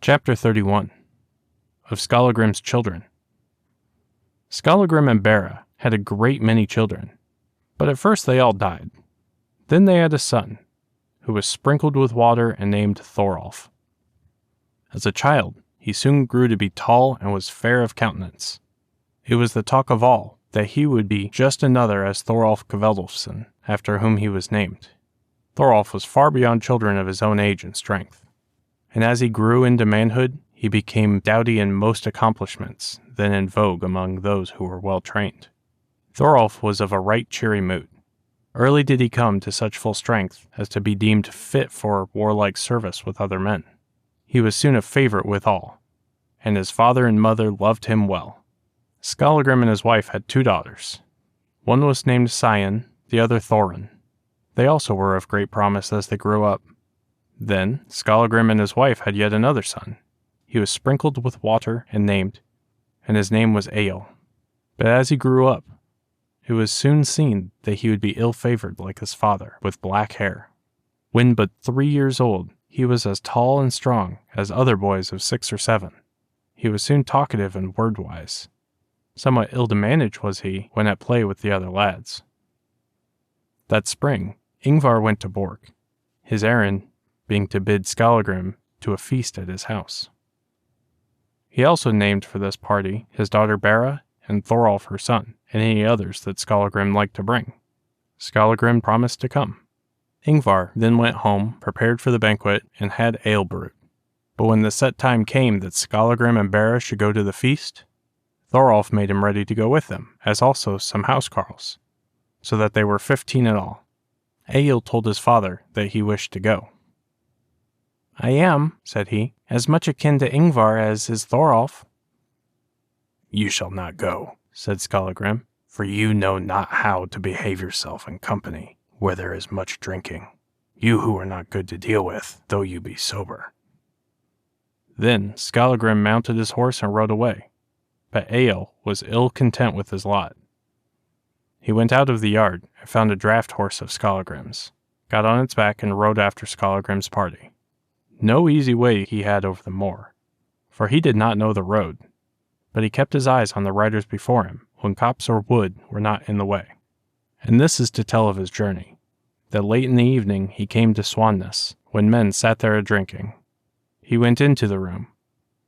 Chapter 31 of Skallagrim's Children. Skallagrim and Bera had a great many children, but at first they all died. Then they had a son, who was sprinkled with water and named Thorolf. As a child, he soon grew to be tall and was fair of countenance. It was the talk of all that he would be just another as Thorolf Kveldolfsson, after whom he was named. Thorolf was far beyond children of his own age and strength, and as he grew into manhood, he became doughty in most accomplishments, then in vogue among those who were well trained. Thorolf was of a right cheery mood. Early did he come to such full strength as to be deemed fit for warlike service with other men. He was soon a favorite with all, and his father and mother loved him well. Skallagrim and his wife had 2 daughters. One was named Sion, the other Thorin. They also were of great promise as they grew up. Then Skallagrim and his wife had yet another son. He was sprinkled with water and named, and his name was Egil. But as he grew up, it was soon seen that he would be ill-favored like his father, with black hair. When but 3 years old, he was as tall and strong as other boys of 6 or 7. He was soon talkative and word-wise. Somewhat ill to manage was he when at play with the other lads. That spring, Ingvar went to Borg, his errand being to bid Skallagrim to a feast at his house. He also named for this party his daughter Bera and Thorolf her son, and any others that Skallagrim liked to bring. Skallagrim promised to come. Ingvar then went home, prepared for the banquet, and had ale brewed. But when the set time came that Skallagrim and Bera should go to the feast, Thorolf made him ready to go with them, as also some housecarls, so that they were 15 in all. Egil told his father that he wished to go. "I am," said he, "as much akin to Ingvar as is Thorolf." "You shall not go," said Skallagrim, "for you know not how to behave yourself in company where there is much drinking, you who are not good to deal with, though you be sober." Then Skallagrim mounted his horse and rode away, but Egil was ill content with his lot. He went out of the yard and found a draft horse of Skallagrim's, got on its back and rode after Skallagrim's party. No easy way he had over the moor, for he did not know the road, but he kept his eyes on the riders before him when copse or wood were not in the way. And this is to tell of his journey, that late in the evening he came to Swansness, when men sat there a-drinking. He went into the room,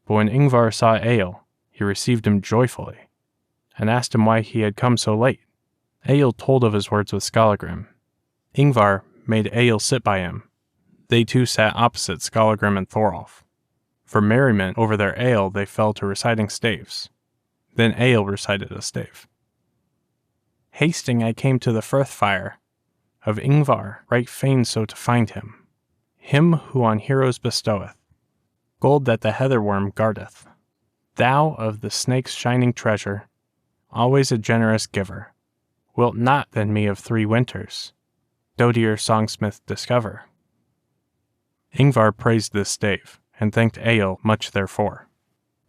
but when Ingvar saw Egil, he received him joyfully, and asked him why he had come so late. Egil told of his words with Skallagrim. Ingvar made Egil sit by him. They two sat opposite Skallagrim and Thorolf. For merriment over their ale they fell to reciting staves. Then Egil recited a stave. "Hasting I came to the firth fire, of Ingvar right fain so to find him who on heroes bestoweth, gold that the heatherworm guardeth. Thou of the snake's shining treasure, always a generous giver, wilt not then me of 3 winters, doughtier songsmith discover." Ingvar praised this stave, and thanked Egil much therefor.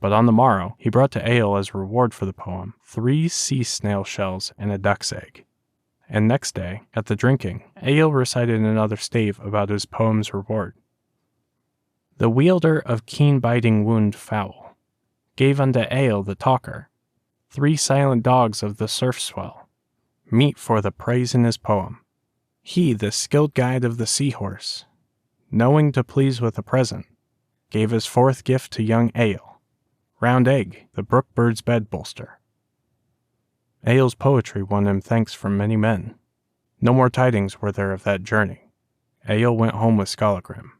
But on the morrow he brought to Egil as reward for the poem 3 sea-snail shells and a duck's egg. And next day, at the drinking, Egil recited another stave about his poem's reward. "The wielder of keen-biting wound foul gave unto Egil the talker 3 silent dogs of the surf swell, meet for the praise in his poem. He, the skilled guide of the seahorse, knowing to please with a present, gave his 4th gift to young Egil, round egg, the brook bird's bed bolster." Egil's poetry won him thanks from many men. No more tidings were there of that journey. Egil went home with Skallagrim.